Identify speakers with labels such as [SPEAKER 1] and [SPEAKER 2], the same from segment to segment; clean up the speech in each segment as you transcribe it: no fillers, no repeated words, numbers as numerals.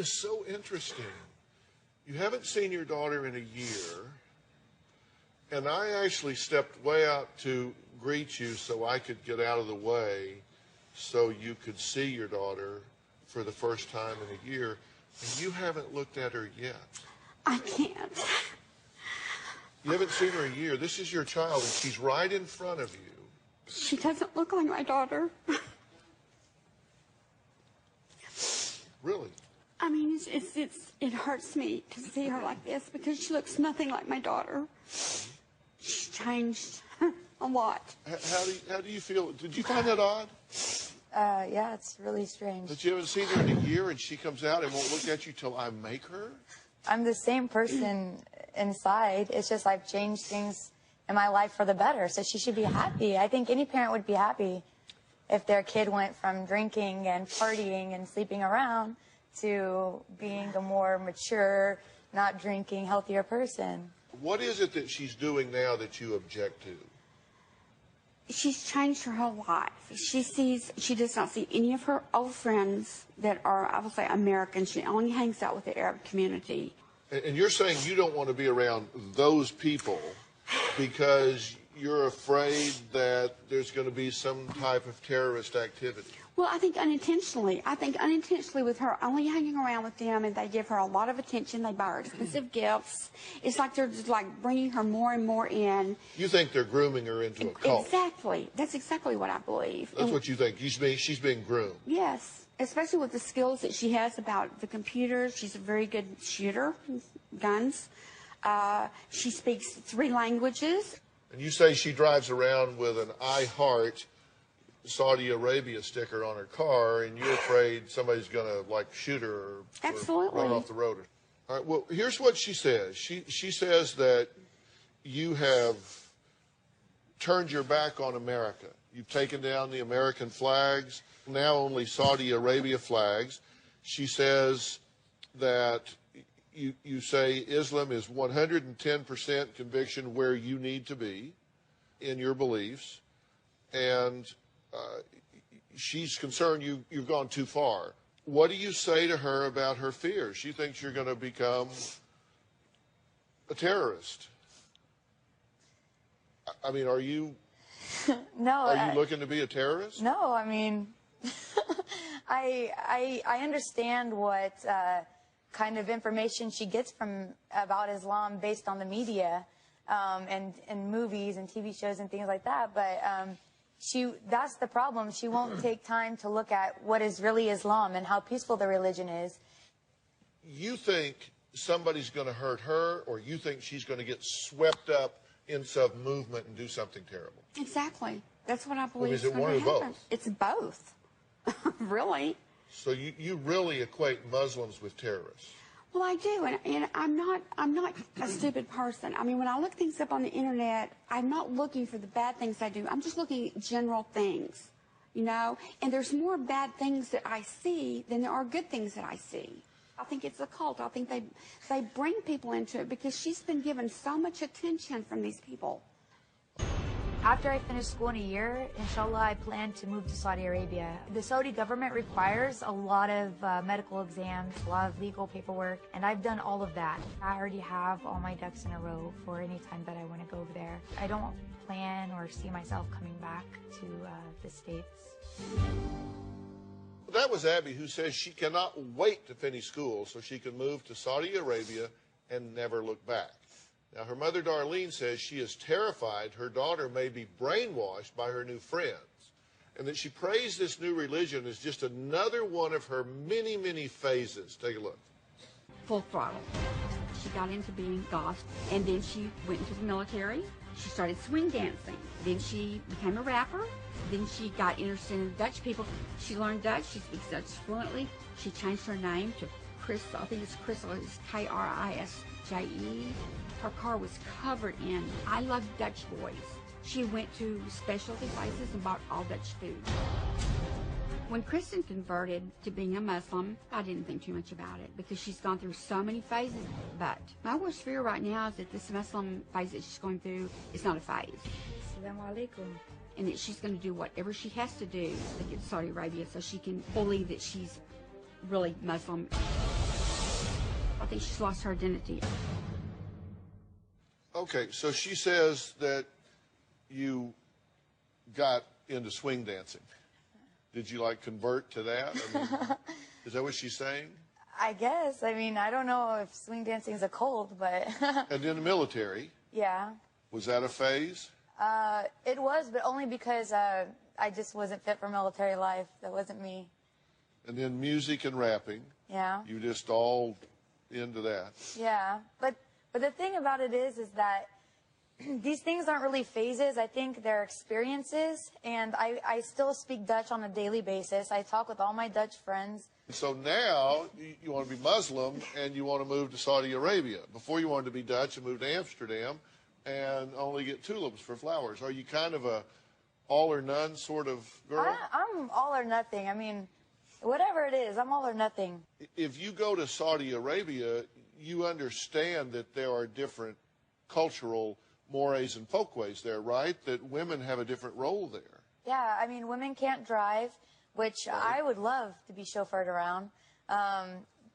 [SPEAKER 1] is so interesting. You haven't seen your daughter in a year, and I actually stepped way out to greet you so I could get out of the way so you could see your daughter for the first time in a year, and you haven't looked at her yet.
[SPEAKER 2] I can't.
[SPEAKER 1] You haven't seen her in a year. This is your child, and she's right in front of you.
[SPEAKER 2] She doesn't look like my daughter.
[SPEAKER 1] Really?
[SPEAKER 2] I mean, it hurts me to see her like this because she looks nothing like my daughter. She's changed a lot.
[SPEAKER 1] How do you feel? Did you find that odd?
[SPEAKER 3] Yeah, it's really strange.
[SPEAKER 1] That you haven't seen her in a year and she comes out and won't look at you till I make her?
[SPEAKER 3] I'm the same person inside. It's just I've changed things in my life for the better, so she should be happy. I think any parent would be happy if their kid went from drinking and partying and sleeping around to being a more mature, not drinking, healthier person.
[SPEAKER 1] What is it that she's doing now that you object to?
[SPEAKER 2] She's changed her whole life. She does not see any of her old friends that are, I will say, American. She only hangs out with the Arab community.
[SPEAKER 1] And you're saying you don't want to be around those people because you're afraid that there's going to be some type of terrorist activity?
[SPEAKER 2] Well, I think unintentionally. With her only hanging around with them, and they give her a lot of attention. They buy her expensive gifts. It's like they're just like bringing her more and more in.
[SPEAKER 1] You think they're grooming her into a cult?
[SPEAKER 2] Exactly. That's exactly what I believe.
[SPEAKER 1] That's what you think. She's being groomed.
[SPEAKER 2] Yes, especially with the skills that she has about the computers. She's a very good shooter, guns. She speaks 3 languages.
[SPEAKER 1] And you say she drives around with an I Heart Saudi Arabia sticker on her car, and you're afraid somebody's going to, like, shoot her or run off the road. All right, well, here's what she says. She says that you have turned your back on America. You've taken down the American flags, now only Saudi Arabia flags. She says that you say Islam is 110% conviction where you need to be in your beliefs, and she's concerned you've gone too far. What do you say to her about her fears? She thinks you're going to become a terrorist. I mean, are you?
[SPEAKER 3] No.
[SPEAKER 1] Are you looking to be a terrorist?
[SPEAKER 3] No, I mean, I understand what kind of information she gets about Islam based on the media and movies and TV shows and things like that, but that's the problem. She won't take time to look at what is really Islam and how peaceful the religion is.
[SPEAKER 1] You think somebody's going to hurt her, or you think she's going to get swept up in some movement and do something terrible?
[SPEAKER 2] Exactly. That's what I believe
[SPEAKER 1] is it one or both?
[SPEAKER 2] It's both. Really.
[SPEAKER 1] So you really equate Muslims with terrorists?
[SPEAKER 2] Well, I do, and I'm not a stupid person. I mean, when I look things up on the internet, I'm not looking for the bad things I do. I'm just looking at general things, you know. And there's more bad things that I see than there are good things that I see. I think it's a cult. I think they bring people into it because she's been given so much attention from these people.
[SPEAKER 3] After I finish school in a year, inshallah, I plan to move to Saudi Arabia. The Saudi government requires a lot of medical exams, a lot of legal paperwork, and I've done all of that. I already have all my ducks in a row for any time that I want to go over there. I don't plan or see myself coming back to the States.
[SPEAKER 1] That was Abby, who says she cannot wait to finish school so she can move to Saudi Arabia and never look back. Now, her mother, Darlene, says she is terrified her daughter may be brainwashed by her new friends, and that she prays this new religion as just another one of her many, many phases. Take a look.
[SPEAKER 2] Full throttle. She got into being goth, and then she went into the military. She started swing dancing. Then she became a rapper. Then she got interested in Dutch people. She learned Dutch. She speaks Dutch fluently. She changed her name to Crystal. I think it's Crystal. It's K-R-I-S-J-E. Her car was covered in I Love Dutch Boys. She went to specialty places and bought all Dutch food. When Kreston converted to being a Muslim, I didn't think too much about it because she's gone through so many phases. But my worst fear right now is that this Muslim phase that she's going through is not a phase.
[SPEAKER 3] Assalamu alaikum.
[SPEAKER 2] And that she's going to do whatever she has to do to get to Saudi Arabia so she can believe that she's really Muslim. think she's lost her identity.
[SPEAKER 1] Okay, so she says that you got into swing dancing. Did you, like, convert to that? I mean, is that what she's saying?
[SPEAKER 3] I guess. I mean, I don't know if swing dancing is a cult, but...
[SPEAKER 1] And in the military?
[SPEAKER 3] Yeah.
[SPEAKER 1] Was that a phase?
[SPEAKER 3] It was, but only because I just wasn't fit for military life. That wasn't me.
[SPEAKER 1] And then music and rapping.
[SPEAKER 3] Yeah.
[SPEAKER 1] You just all into that.
[SPEAKER 3] Yeah. But the thing about it is that these things aren't really phases. I think they're experiences, and I still speak Dutch on a daily basis. I talk with all my Dutch friends.
[SPEAKER 1] So now you want to be Muslim and you want to move to Saudi Arabia. Before you wanted to be Dutch and move to Amsterdam and only get tulips for flowers. Are you kind of a all or none sort of girl?
[SPEAKER 3] I'm all or nothing. I mean, whatever it is, I'm all or nothing. If
[SPEAKER 1] you go to Saudi Arabia, you understand that there are different cultural mores and folkways there, right? That women have a different role there.
[SPEAKER 3] Yeah, I mean, women can't drive, which right. I would love to be chauffeured around.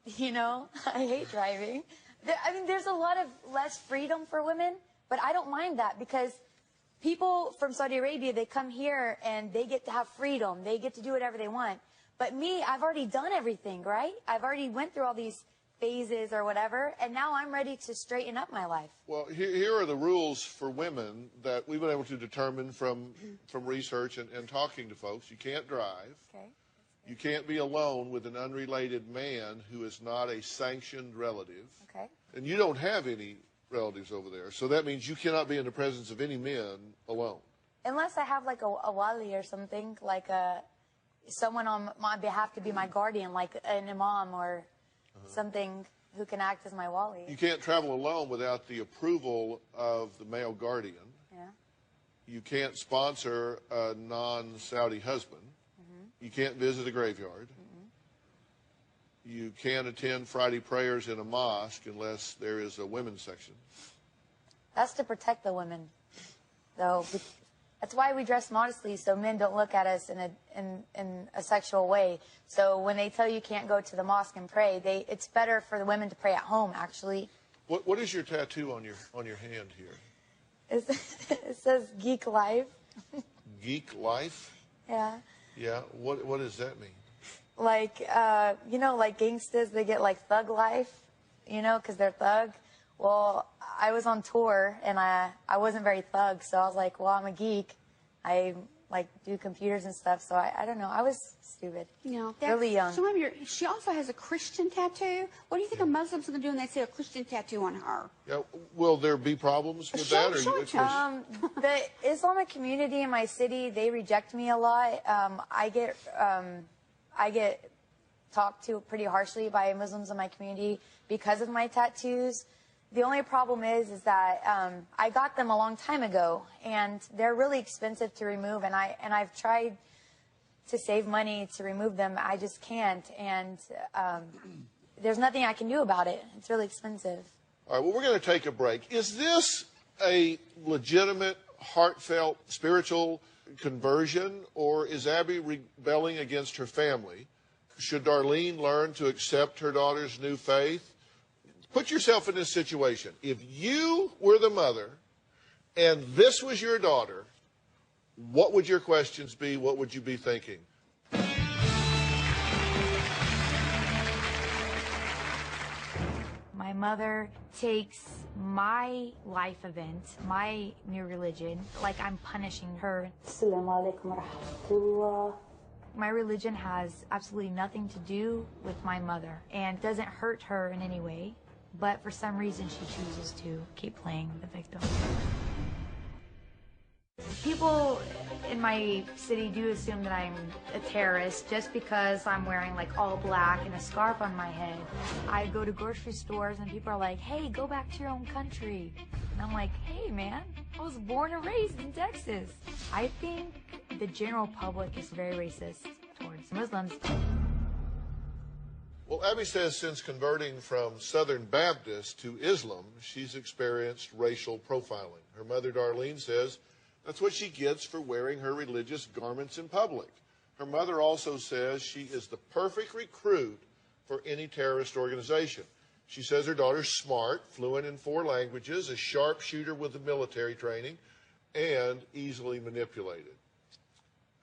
[SPEAKER 3] You know, I hate driving. I mean, there's a lot of less freedom for women, but I don't mind that because people from Saudi Arabia, they come here and they get to have freedom. They get to do whatever they want. But me, I've already done everything, right? I've already went through all these phases or whatever, and now I'm ready to straighten up my life.
[SPEAKER 1] Well, here are the rules for women that we've been able to determine from research and talking to folks. You can't drive.
[SPEAKER 3] Okay.
[SPEAKER 1] You can't be alone with an unrelated man who is not a sanctioned relative.
[SPEAKER 3] Okay.
[SPEAKER 1] And you don't have any relatives over there, so that means you cannot be in the presence of any men alone.
[SPEAKER 3] Unless I have like a wali or something, like someone on my behalf to be my guardian, like an imam or something who can act as my wali.
[SPEAKER 1] You can't travel alone without the approval of the male guardian.
[SPEAKER 3] Yeah.
[SPEAKER 1] You can't sponsor a non-Saudi husband. You can't visit a graveyard. You can't attend Friday prayers in a mosque unless there is a women's section.
[SPEAKER 3] That's to protect the women, though. That's why we dress modestly, so men don't look at us in a sexual way. So when they tell you can't go to the mosque and pray, it's better for the women to pray at home, actually.
[SPEAKER 1] What is your tattoo on your hand here?
[SPEAKER 3] It says Geek Life.
[SPEAKER 1] Geek Life?
[SPEAKER 3] Yeah.
[SPEAKER 1] Yeah. What does that mean?
[SPEAKER 3] Like, you know, like gangsters, they get like thug life, you know, because they're thug. Well, I was on tour, and I wasn't very thug, so I was like, well, I'm a geek. I, like, do computers and stuff, so I don't know. I was stupid.
[SPEAKER 2] No.
[SPEAKER 3] Really young.
[SPEAKER 2] So she also has a Christian tattoo. What do you think a Muslim's going to do when they see a Christian tattoo on her?
[SPEAKER 1] Yeah, will there be problems with that?
[SPEAKER 3] The Islamic community in my city, they reject me a lot. I get talked to pretty harshly by Muslims in my community because of my tattoos. The only problem is that I got them a long time ago, and they're really expensive to remove, and I've tried to save money to remove them. I just can't, and there's nothing I can do about it. It's really expensive.
[SPEAKER 1] All right, well, we're going to take a break. Is this a legitimate, heartfelt, spiritual conversion, or is Abby rebelling against her family? Should Darlene learn to accept her daughter's new faith? Put yourself in this situation. If you were the mother and this was your daughter, what would your questions be? What would you be thinking?
[SPEAKER 3] My mother takes my life event, my new religion, like I'm punishing her. My religion has absolutely nothing to do with my mother and doesn't hurt her in any way. But for some reason, she chooses to keep playing the victim. People in my city do assume that I'm a terrorist just because I'm wearing like all black and a scarf on my head. I go to grocery stores and people are like, hey, go back to your own country. And I'm like, hey, man, I was born and raised in Texas. I think the general public is very racist towards Muslims.
[SPEAKER 1] Well, Abby says since converting from Southern Baptist to Islam, she's experienced racial profiling. Her mother, Darlene, says that's what she gets for wearing her religious garments in public. Her mother also says she is the perfect recruit for any terrorist organization. She says her daughter's smart, fluent in 4 languages, a sharpshooter with the military training, and easily manipulated.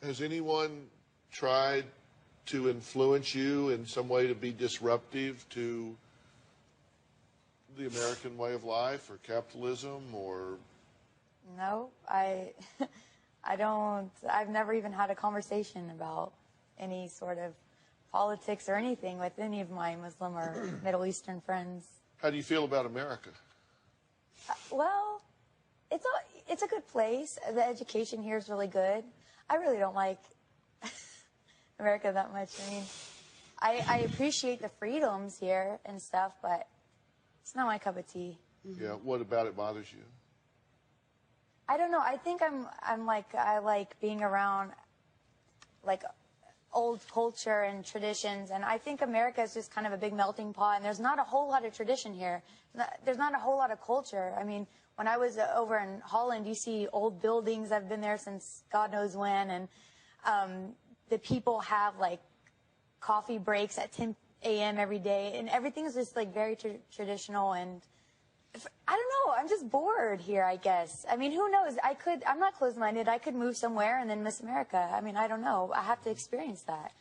[SPEAKER 1] Has anyone tried to influence you in some way to be disruptive to the American way of life or capitalism or?
[SPEAKER 3] No, I've never even had a conversation about any sort of politics or anything with any of my Muslim or Middle Eastern friends.
[SPEAKER 1] How do you feel about America?
[SPEAKER 3] Well, it's a good place. The education here is really good. I really don't like America that much. I mean, I appreciate the freedoms here and stuff, but it's not my cup of tea.
[SPEAKER 1] Yeah, what about it bothers you?
[SPEAKER 3] I don't know. I think I like being around like old culture and traditions, and I think America is just kind of a big melting pot, and there's not a whole lot of tradition here. There's not a whole lot of culture. I mean, when I was over in Holland, you see old buildings. I've been there since God knows when, and the people have like coffee breaks at 10 a.m. every day, and everything is just like very traditional, and I don't know, I'm just bored here, I guess. I mean, who knows? I'm not closed-minded. I could move somewhere and then miss America. I mean, I don't know. I have to experience that.